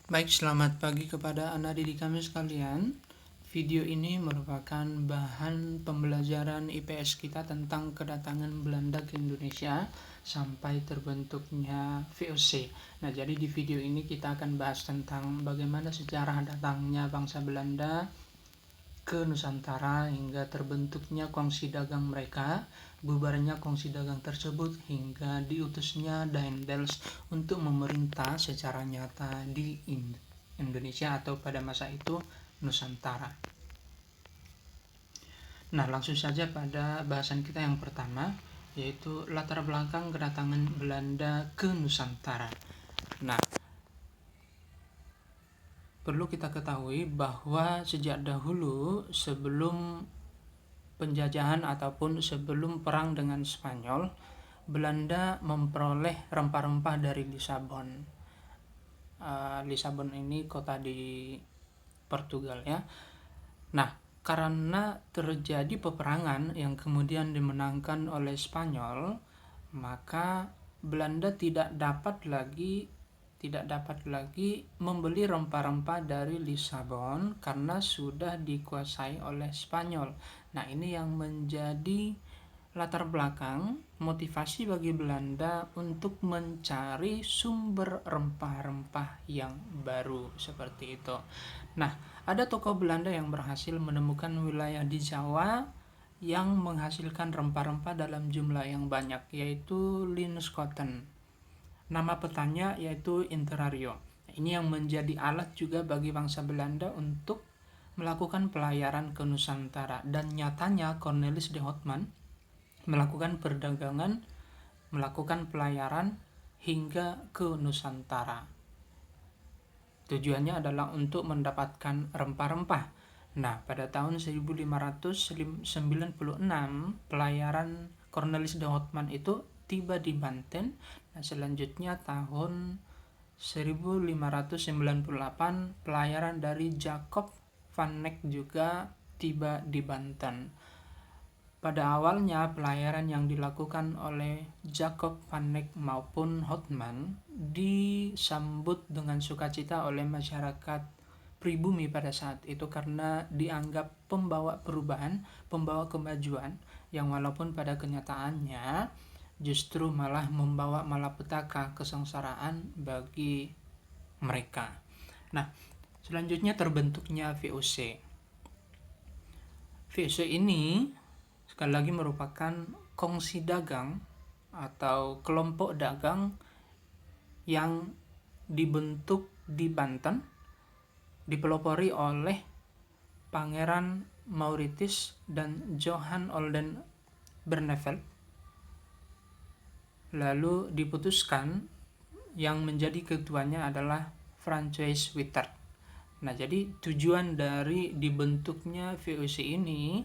Baik, selamat pagi kepada anak didik kami sekalian. Video ini merupakan bahan pembelajaran IPS kita tentang kedatangan Belanda ke Indonesia sampai terbentuknya VOC. Nah, jadi di video ini kita akan bahas tentang bagaimana sejarah datangnya bangsa Belanda ke Nusantara hingga terbentuknya kongsi dagang mereka, bubarnya kongsi dagang tersebut hingga diutusnya Daendels untuk memerintah secara nyata di Indonesia atau pada masa itu Nusantara. Nah, langsung saja pada bahasan kita yang pertama, yaitu latar belakang kedatangan Belanda ke Nusantara. Nah, perlu kita ketahui bahwa sejak dahulu sebelum penjajahan ataupun sebelum perang dengan Spanyol, Belanda memperoleh rempah-rempah dari Lisabon. Lisabon ini kota di Portugal ya. Nah, karena terjadi peperangan yang kemudian dimenangkan oleh Spanyol, maka Belanda tidak dapat lagi membeli rempah-rempah dari Lisabon karena sudah dikuasai oleh Spanyol. Nah, ini yang menjadi latar belakang motivasi bagi Belanda untuk mencari sumber rempah-rempah yang baru seperti itu. Nah, ada tokoh Belanda yang berhasil menemukan wilayah di Jawa yang menghasilkan rempah-rempah dalam jumlah yang banyak, yaitu Linus Cotton. Nama petanya yaitu Interario. Ini yang menjadi alat juga bagi bangsa Belanda untuk melakukan pelayaran ke Nusantara, dan nyatanya Cornelis de Houtman melakukan perdagangan, melakukan pelayaran hingga ke Nusantara. Tujuannya adalah untuk mendapatkan rempah-rempah. Nah, pada tahun 1596 pelayaran Cornelis de Houtman itu tiba di Banten. Nah, selanjutnya tahun 1598 pelayaran dari Jacob van Eyck juga tiba di Banten. Pada awalnya pelayaran yang dilakukan oleh Jacob van Eyck maupun Houtman disambut dengan sukacita oleh masyarakat pribumi pada saat itu karena dianggap pembawa perubahan, pembawa kemajuan yang walaupun pada kenyataannya justru malah membawa malapetaka kesengsaraan bagi mereka. Nah, selanjutnya terbentuknya VOC. VOC ini sekali lagi merupakan kongsi dagang atau kelompok dagang yang dibentuk di Banten, dipelopori oleh Pangeran Maurits dan Johan Oldenbarnevelt. Lalu diputuskan yang menjadi ketuanya adalah Francois Wittert. Nah, jadi tujuan dari dibentuknya VOC ini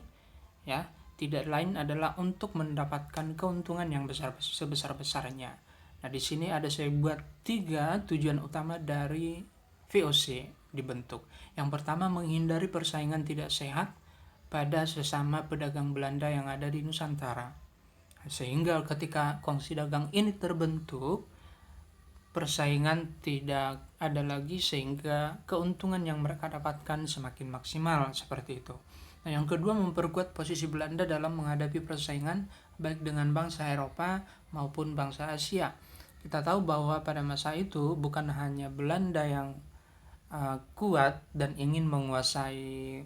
ya tidak lain adalah untuk mendapatkan keuntungan yang sebesar-besarnya. Nah, di sini ada saya buat 3 tujuan utama dari VOC dibentuk. Yang pertama, menghindari persaingan tidak sehat pada sesama pedagang Belanda yang ada di Nusantara. Sehingga ketika kongsi dagang ini terbentuk, persaingan tidak ada lagi sehingga keuntungan yang mereka dapatkan semakin maksimal seperti itu. Nah, yang kedua, memperkuat posisi Belanda dalam menghadapi persaingan baik dengan bangsa Eropa maupun bangsa Asia. Kita tahu bahwa pada masa itu bukan hanya Belanda yang kuat dan ingin menguasai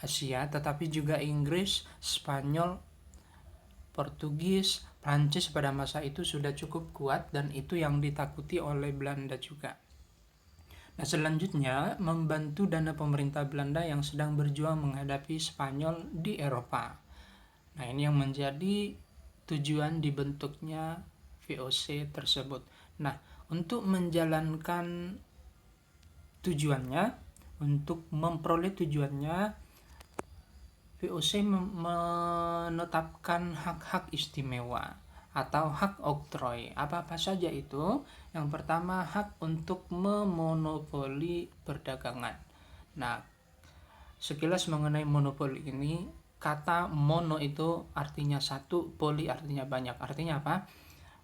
Asia, tetapi juga Inggris, Spanyol, Portugis, Prancis pada masa itu sudah cukup kuat dan itu yang ditakuti oleh Belanda juga. Nah, selanjutnya membantu dana pemerintah Belanda yang sedang berjuang menghadapi Spanyol di Eropa. Nah, ini yang menjadi tujuan dibentuknya VOC tersebut. Nah, untuk menjalankan tujuannya, untuk memperoleh tujuannya, VOC menetapkan hak-hak istimewa atau hak oktroy. Apa-apa saja itu? Yang pertama, hak untuk memonopoli perdagangan. Nah, sekilas mengenai monopoli ini, kata mono itu artinya satu, poli artinya banyak. Artinya apa?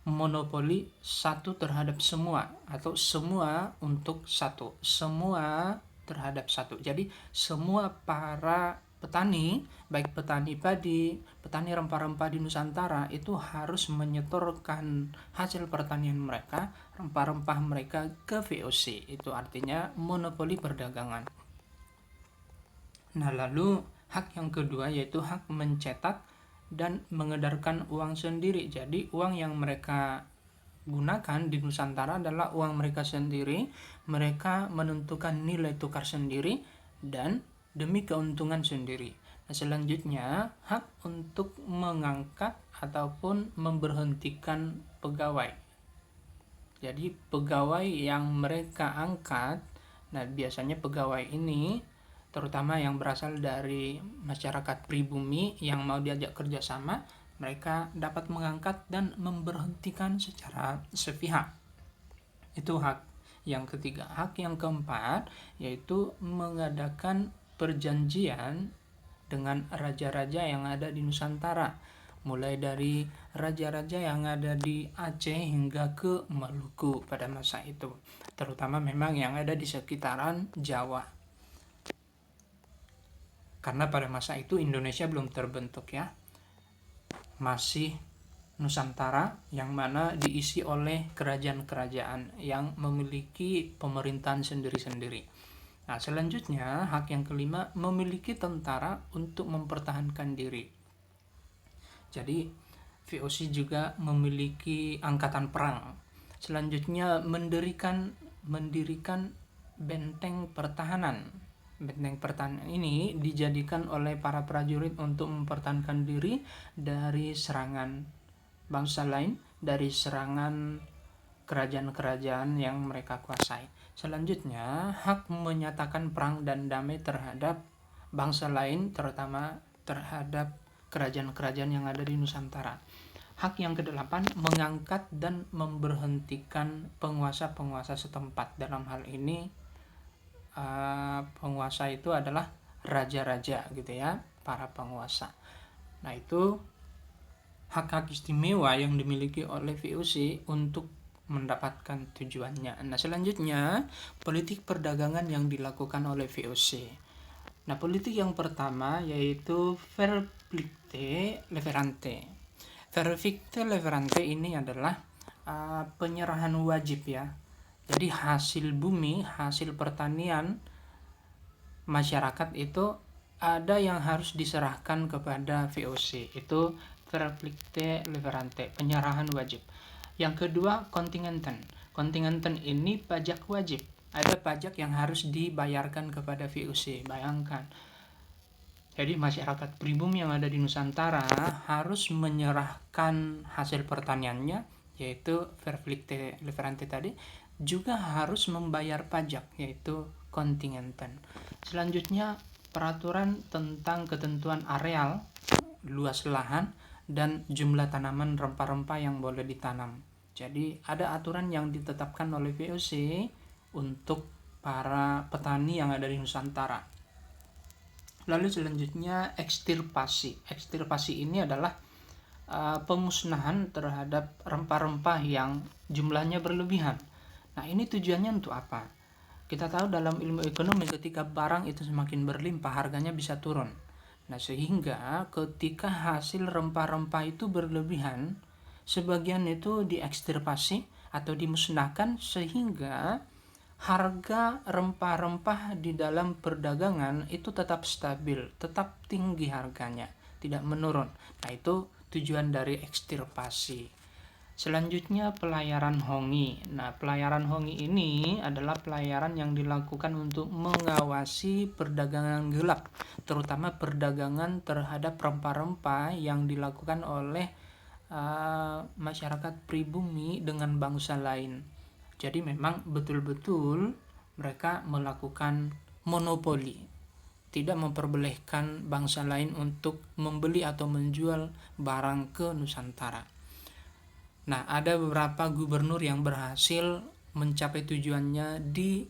monopoli satu terhadap semua, atau semua untuk satu, semua terhadap satu. Jadi semua para petani, baik petani padi, petani rempah-rempah di Nusantara, itu harus menyetorkan hasil pertanian mereka, rempah-rempah mereka ke VOC. Itu artinya monopoli perdagangan. Nah, lalu hak yang kedua yaitu hak mencetak dan mengedarkan uang sendiri. Jadi uang yang mereka gunakan di Nusantara adalah uang mereka sendiri. Mereka menentukan nilai tukar sendiri dan demi keuntungan sendiri. Nah, selanjutnya hak untuk mengangkat ataupun memberhentikan pegawai. Jadi pegawai yang mereka angkat, nah biasanya pegawai ini terutama yang berasal dari masyarakat pribumi yang mau diajak kerjasama, mereka dapat mengangkat dan memberhentikan secara sepihak. Itu hak yang ketiga. Hak yang keempat yaitu mengadakan perjanjian dengan raja-raja yang ada di Nusantara, mulai dari raja-raja yang ada di Aceh hingga ke Maluku pada masa itu, terutama memang yang ada di sekitaran Jawa. Karena pada masa itu Indonesia belum terbentuk ya, masih Nusantara yang mana diisi oleh kerajaan-kerajaan yang memiliki pemerintahan sendiri-sendiri. Nah, selanjutnya hak yang kelima memiliki tentara untuk mempertahankan diri. Jadi VOC juga memiliki angkatan perang. Selanjutnya mendirikan benteng pertahanan. Benteng pertahanan ini dijadikan oleh para prajurit untuk mempertahankan diri dari serangan bangsa lain, dari serangan kerajaan-kerajaan yang mereka kuasai. Selanjutnya, hak menyatakan perang dan damai terhadap bangsa lain, terutama terhadap kerajaan-kerajaan yang ada di Nusantara. Hak yang kedelapan, mengangkat dan memberhentikan penguasa-penguasa setempat. Dalam hal ini penguasa itu adalah raja-raja gitu ya, para penguasa. Nah, itu hak-hak istimewa yang dimiliki oleh VOC untuk mendapatkan tujuannya. Nah, selanjutnya politik perdagangan yang dilakukan oleh VOC. Nah, politik yang pertama yaitu Verpligte Leverante. Verpligte Leverante ini adalah penyerahan wajib ya. Jadi hasil bumi, hasil pertanian masyarakat itu ada yang harus diserahkan kepada VOC. Itu Verpligte Leverante, penyerahan wajib. Yang kedua, kontingenten. Kontingenten ini pajak wajib. Ada pajak yang harus dibayarkan kepada VOC. Bayangkan. Jadi masyarakat pribumi yang ada di Nusantara harus menyerahkan hasil pertaniannya, yaitu Verpligte Leverante tadi, juga harus membayar pajak, yaitu kontingenten. Selanjutnya, peraturan tentang ketentuan areal, luas lahan, dan jumlah tanaman rempah-rempah yang boleh ditanam. Jadi ada aturan yang ditetapkan oleh VOC untuk para petani yang ada di Nusantara. Lalu selanjutnya ekstirpasi. Ekstirpasi ini adalah pemusnahan terhadap rempah-rempah yang jumlahnya berlebihan. Nah, ini tujuannya untuk apa? Kita tahu dalam ilmu ekonomi ketika barang itu semakin berlimpah, harganya bisa turun. Nah, sehingga ketika hasil rempah-rempah itu berlebihan, sebagian itu diekstirpasi atau dimusnahkan sehingga harga rempah-rempah di dalam perdagangan itu tetap stabil, tetap tinggi harganya, tidak menurun. Nah, itu tujuan dari ekstirpasi. Selanjutnya pelayaran hongi. Nah, pelayaran hongi ini adalah pelayaran yang dilakukan untuk mengawasi perdagangan gelap, terutama perdagangan terhadap rempah-rempah yang dilakukan oleh masyarakat pribumi dengan bangsa lain. Jadi memang betul-betul mereka melakukan monopoli, tidak memperbolehkan bangsa lain untuk membeli atau menjual barang ke Nusantara. Nah, ada beberapa gubernur yang berhasil mencapai tujuannya di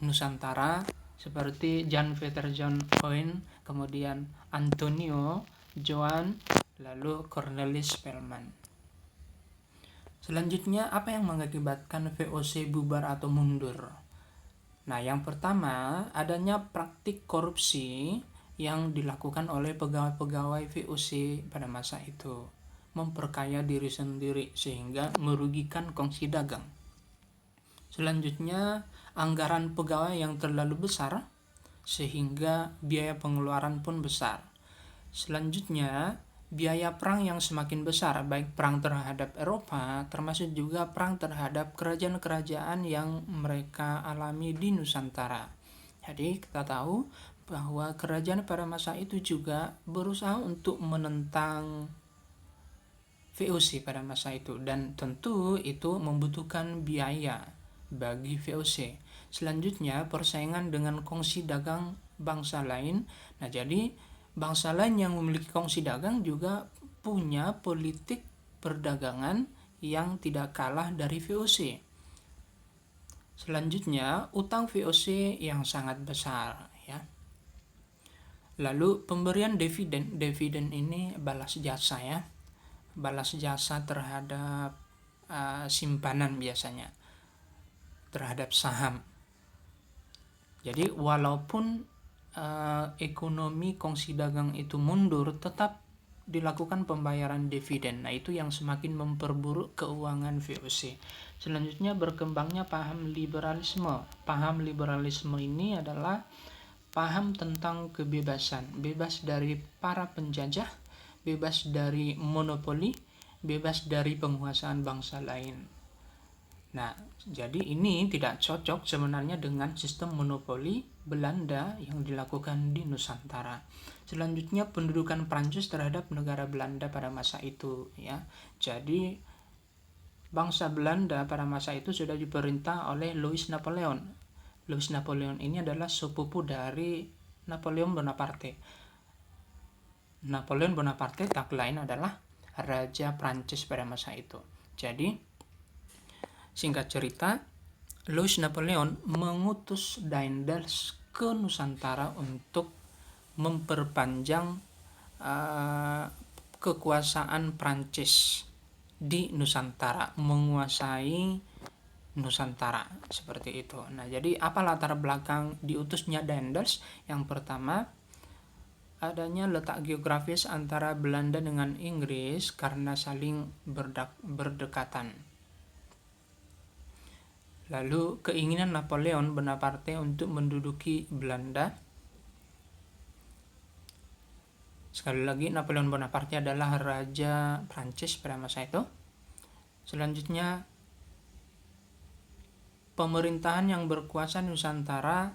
Nusantara, seperti Jan Peter John Owen, kemudian Antonio Joan, lalu Cornelis Spelman. Selanjutnya, apa yang mengakibatkan VOC bubar atau mundur? Nah, yang pertama, adanya praktik korupsi yang dilakukan oleh pegawai-pegawai VOC pada masa itu, memperkaya diri sendiri sehingga merugikan kongsi dagang. Selanjutnya, anggaran pegawai yang terlalu besar sehingga biaya pengeluaran pun besar. Selanjutnya, biaya perang yang semakin besar, baik perang terhadap Eropa termasuk juga perang terhadap kerajaan-kerajaan yang mereka alami di Nusantara. Jadi kita tahu bahwa kerajaan pada masa itu juga berusaha untuk menentang VOC pada masa itu, dan tentu itu membutuhkan biaya bagi VOC. Selanjutnya, persaingan dengan kongsi dagang bangsa lain. Nah, jadi bangsa lain yang memiliki kongsi dagang juga punya politik perdagangan yang tidak kalah dari VOC. Selanjutnya, utang VOC yang sangat besar, ya. Lalu pemberian dividen. Dividen ini balas jasa, ya. Balas jasa terhadap simpanan biasanya, terhadap saham. Jadi walaupun ekonomi kongsi dagang itu mundur, tetap dilakukan pembayaran dividen. Nah, itu yang semakin memperburuk keuangan VOC. Selanjutnya, berkembangnya paham liberalisme. Paham liberalisme ini adalah paham tentang kebebasan, bebas dari para penjajah, bebas dari monopoli, bebas dari penguasaan bangsa lain. Nah, jadi ini tidak cocok sebenarnya dengan sistem monopoli Belanda yang dilakukan di Nusantara. Selanjutnya, pendudukan Prancis terhadap negara Belanda pada masa itu, ya. Jadi bangsa Belanda pada masa itu sudah diperintah oleh Louis Napoleon. Louis Napoleon ini adalah sepupu dari Napoleon Bonaparte. Napoleon Bonaparte tagline adalah Raja Prancis pada masa itu. Jadi, singkat cerita, Louis Napoleon mengutus Daendels ke Nusantara untuk memperpanjang kekuasaan Prancis di Nusantara, menguasai Nusantara, seperti itu. Nah, jadi apa latar belakang diutusnya Daendels? Yang pertama, adanya letak geografis antara Belanda dengan Inggris karena saling berdekatan. Lalu keinginan Napoleon Bonaparte untuk menduduki Belanda. Sekali lagi, Napoleon Bonaparte adalah Raja Prancis pada masa itu. Selanjutnya, pemerintahan yang berkuasa Nusantara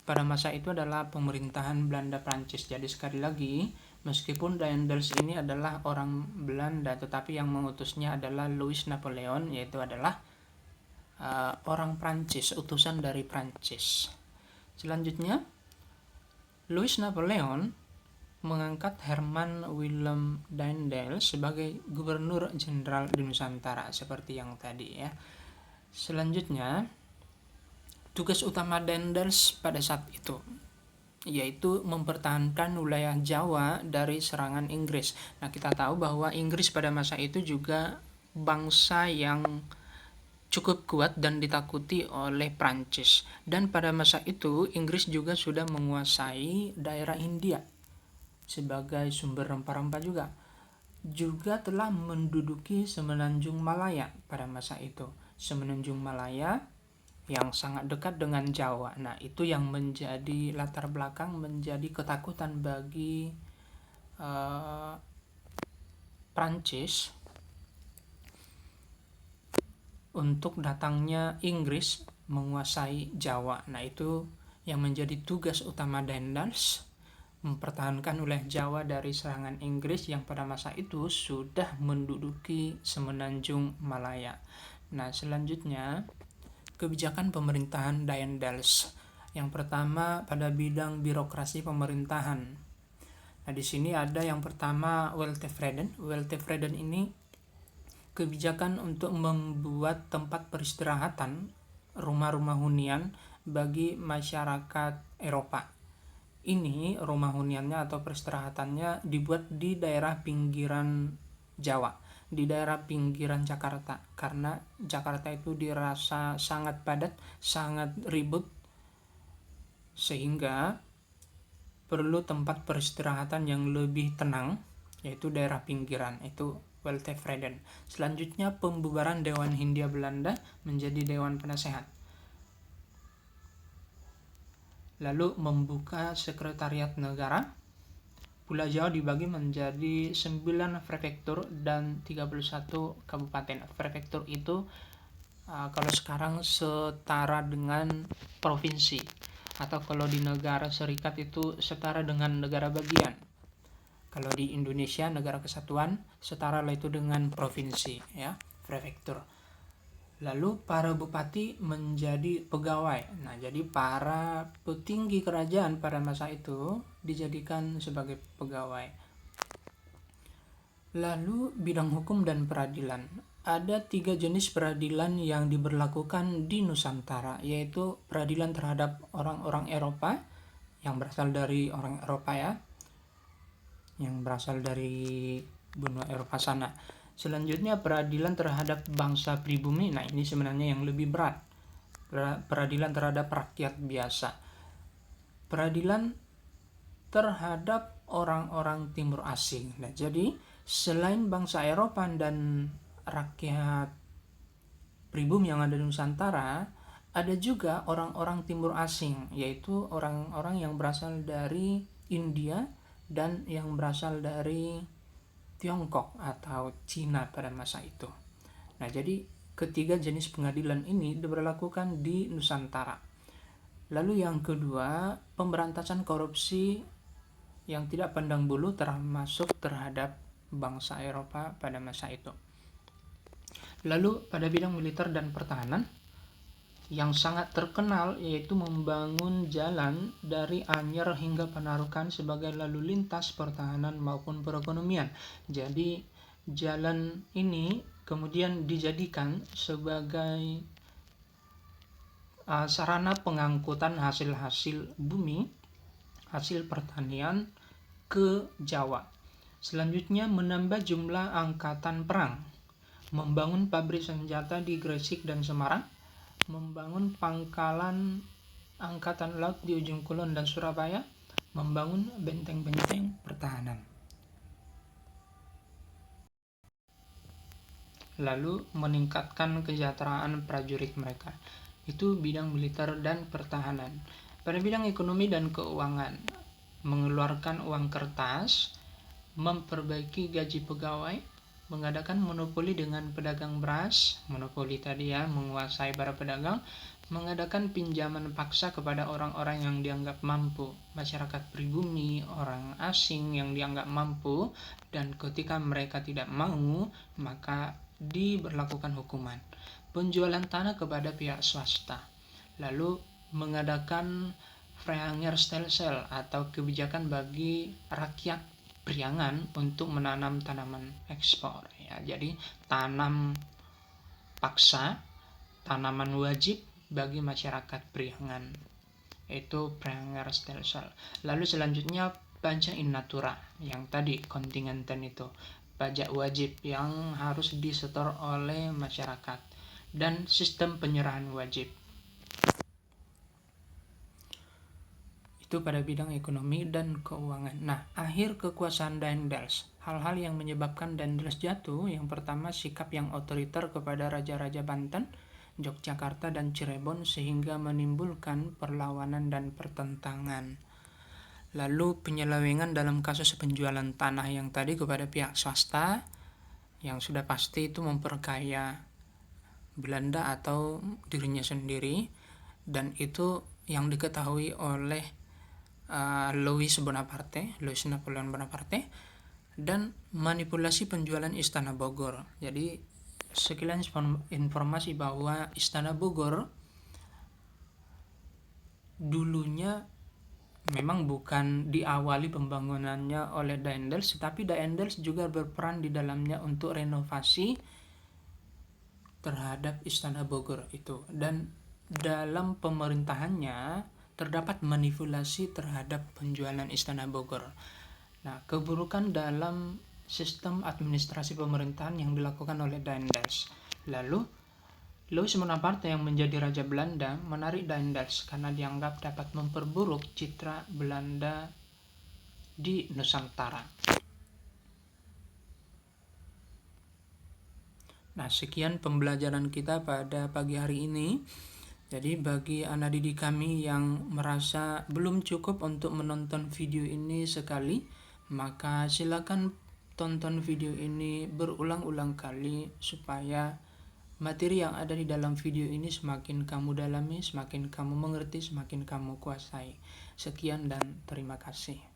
pada masa itu adalah pemerintahan Belanda Prancis. Jadi sekali lagi, meskipun Daendels ini adalah orang Belanda, tetapi yang mengutusnya adalah Louis Napoleon, yaitu adalah orang Prancis, utusan dari Prancis. Selanjutnya, Louis Napoleon mengangkat Herman Willem Daendels sebagai gubernur jenderal di Nusantara, seperti yang tadi, ya. Selanjutnya, tugas utama Daendels pada saat itu yaitu mempertahankan wilayah Jawa dari serangan Inggris. Nah, kita tahu bahwa Inggris pada masa itu juga bangsa yang cukup kuat dan ditakuti oleh Prancis. Dan pada masa itu Inggris juga sudah menguasai daerah India sebagai sumber rempah-rempah juga. Juga telah menduduki Semenanjung Malaya pada masa itu. Semenanjung Malaya yang sangat dekat dengan Jawa. Nah, itu yang menjadi latar belakang, menjadi ketakutan bagi Prancis untuk datangnya Inggris menguasai Jawa. Nah, itu yang menjadi tugas utama Daendels, mempertahankan wilayah Jawa dari serangan Inggris yang pada masa itu sudah menduduki Semenanjung Malaya. Nah, selanjutnya, kebijakan pemerintahan Daendels. Yang pertama pada bidang birokrasi pemerintahan. Nah, di sini ada yang pertama Weltevreden. Weltevreden ini kebijakan untuk membuat tempat peristirahatan, rumah-rumah hunian bagi masyarakat Eropa. Ini rumah huniannya atau peristirahatannya dibuat di daerah pinggiran Jawa. di daerah pinggiran Jakarta, karena Jakarta itu dirasa sangat padat, sangat ribut, sehingga perlu tempat peristirahatan yang lebih tenang, yaitu daerah pinggiran, itu Weltevreden. Selanjutnya pembubaran Dewan Hindia Belanda menjadi Dewan Penasehat. Lalu membuka Sekretariat Negara. Pulau Jawa dibagi menjadi 9 prefektur dan 31 kabupaten. Prefektur itu kalau sekarang setara dengan provinsi, atau kalau di negara serikat itu setara dengan negara bagian. Kalau di Indonesia negara kesatuan setara lah itu dengan provinsi, ya, prefektur. Lalu para bupati menjadi pegawai. Nah, jadi para petinggi kerajaan pada masa itu dijadikan sebagai pegawai. Lalu bidang hukum dan peradilan. Ada 3 jenis peradilan yang diberlakukan di Nusantara, yaitu peradilan terhadap orang-orang Eropa yang berasal dari orang Eropa, ya, yang berasal dari benua Eropa sana. Selanjutnya peradilan terhadap bangsa pribumi. Nah, ini sebenarnya yang lebih berat. Peradilan terhadap rakyat biasa. Peradilan terhadap orang-orang timur asing. Nah, jadi selain bangsa Eropa dan rakyat pribumi yang ada di Nusantara, ada juga orang-orang timur asing, yaitu orang-orang yang berasal dari India dan yang berasal dari Tiongkok atau Cina pada masa itu. Nah, jadi ketiga jenis pengadilan ini diberlakukan di Nusantara. Lalu yang kedua, pemberantasan korupsi yang tidak pandang bulu termasuk terhadap bangsa Eropa pada masa itu. Lalu pada bidang militer dan pertahanan, yang sangat terkenal yaitu membangun jalan dari Anyer hingga Panarukan sebagai lalu lintas pertahanan maupun perekonomian. Jadi jalan ini kemudian dijadikan sebagai sarana pengangkutan hasil-hasil bumi, hasil pertanian ke Jawa. Selanjutnya menambah jumlah angkatan perang, membangun pabrik senjata di Gresik dan Semarang, membangun pangkalan angkatan laut di ujung Kulon dan Surabaya, membangun benteng-benteng pertahanan. Lalu meningkatkan kesejahteraan prajurit mereka. Itu bidang militer dan pertahanan. Pada bidang ekonomi dan keuangan, mengeluarkan uang kertas, memperbaiki gaji pegawai, mengadakan monopoli dengan pedagang beras, monopoli tadi, ya, menguasai para pedagang, mengadakan pinjaman paksa kepada orang-orang yang dianggap mampu, masyarakat pribumi, orang asing yang dianggap mampu, dan ketika mereka tidak mau, maka diberlakukan hukuman. Penjualan tanah kepada pihak swasta. Lalu mengadakan Vrijheidsstelsel atau kebijakan bagi rakyat Priangan untuk menanam tanaman ekspor, ya. Jadi tanam paksa, tanaman wajib bagi masyarakat Priangan, itu Vrijheidsstelsel. Lalu selanjutnya pajak in natura, yang tadi kontingenten itu, pajak wajib yang harus disetor oleh masyarakat, dan sistem penyerahan wajib. Itu pada bidang ekonomi dan keuangan. Nah, akhir kekuasaan Daendels. Hal-hal yang menyebabkan Daendels jatuh, yang pertama sikap yang otoriter kepada raja-raja Banten, Yogyakarta dan Cirebon sehingga menimbulkan perlawanan dan pertentangan. Lalu penyelewengan dalam kasus penjualan tanah yang tadi kepada pihak swasta, yang sudah pasti itu memperkaya Belanda atau dirinya sendiri, dan itu yang diketahui oleh Louis Napoleon Bonaparte, dan manipulasi penjualan Istana Bogor. Jadi sekilas informasi bahwa Istana Bogor dulunya memang bukan diawali pembangunannya oleh Daendels, tetapi Daendels juga berperan di dalamnya untuk renovasi terhadap Istana Bogor itu, dan dalam pemerintahannya terdapat manipulasi terhadap penjualan Istana Bogor. Nah, keburukan dalam sistem administrasi pemerintahan yang dilakukan oleh Daendels. Lalu, Louis Bonaparte yang menjadi Raja Belanda menarik Daendels karena dianggap dapat memperburuk citra Belanda di Nusantara. Nah, sekian pembelajaran kita pada pagi hari ini. Jadi bagi anak didik kami yang merasa belum cukup untuk menonton video ini sekali, maka silakan tonton video ini berulang-ulang kali supaya materi yang ada di dalam video ini semakin kamu dalami, semakin kamu mengerti, semakin kamu kuasai. Sekian dan terima kasih.